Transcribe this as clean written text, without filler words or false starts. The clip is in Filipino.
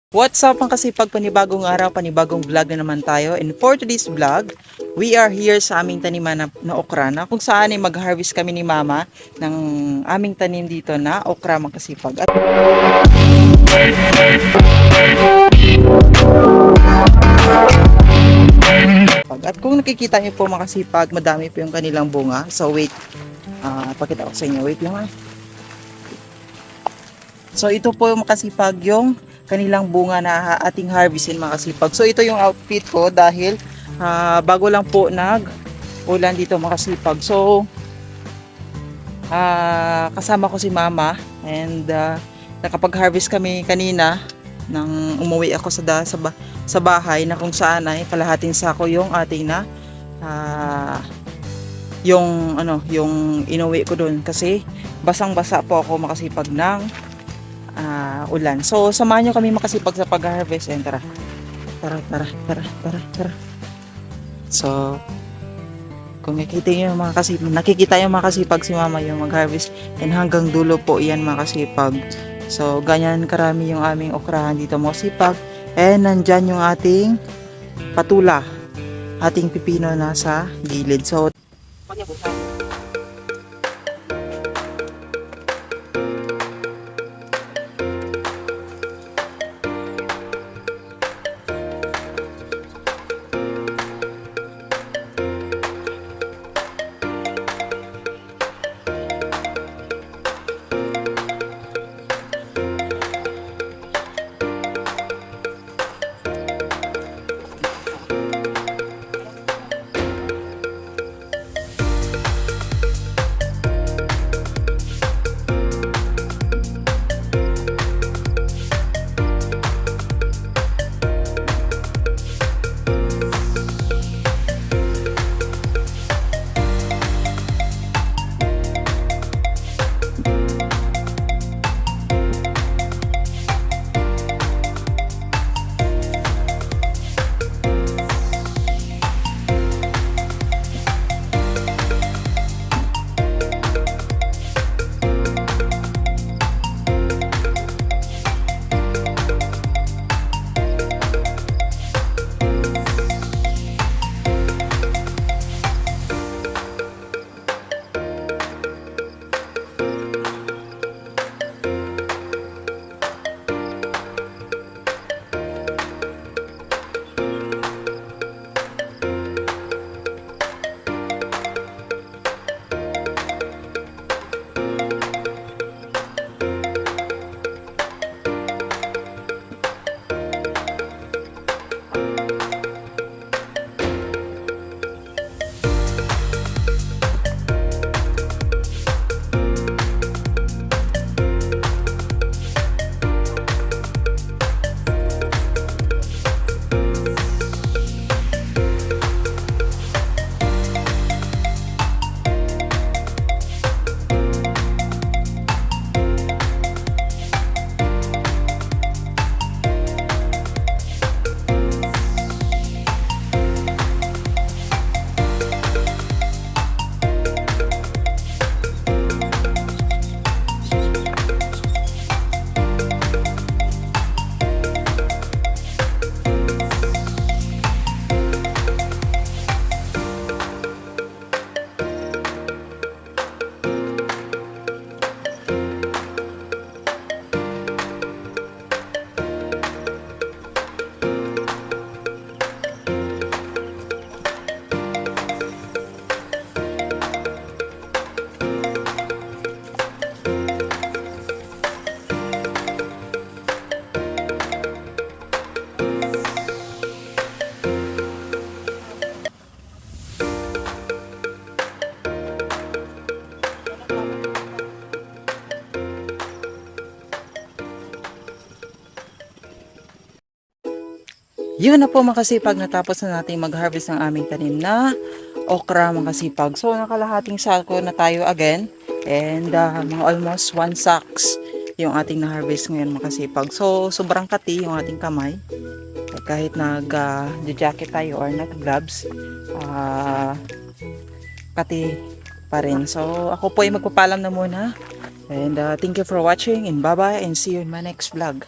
What's up mga kasipag, panibagong araw, panibagong vlog na naman tayo. And for today's vlog, we are here sa aming taniman na okra na kung saan ay mag-harvest kami ni mama ng aming tanim dito na okra mga kasipag. At kung nakikita niyo po mga kasipag, madami po yung kanilang bunga. So wait, pakita ko sa inyo. Wait lang So ito po yung makasipag yung kanilang bunga na ating harvestin mga kasipag. So ito yung outfit ko dahil bago lang po nag-ulan dito mga kasipag. So kasama ko si mama and nakapag-harvest kami kanina nang umuwi ako sa bahay na kung saan ay kalahating sako yung ating na yung inuwi ko doon kasi basang-basa po ako makasipag ng ulan. So, samahan nyo kami makasipag sa pag-harvest. Ayan, tara. So, kung nakikita nyo mga kasipag si mama yung mag-harvest. And hanggang dulo po yan mga kasipag. So, ganyan karami yung aming okrahan dito mga kasipag. And nandyan yung ating patula. Ating pipino na sa gilid. So, yun na po mga kasipag, natapos na natin mag-harvest ng aming tanim na okra mga kasipag. So nakalahating sako na tayo again and mga almost 1 sacks yung ating na-harvest ngayon mga kasipag. So sobrang kati yung ating kamay. Kahit nag-jacket tayo or nag-gloves, kati pa rin. So ako po ay magpapalam na muna. And thank you for watching and bye bye and see you in my next vlog.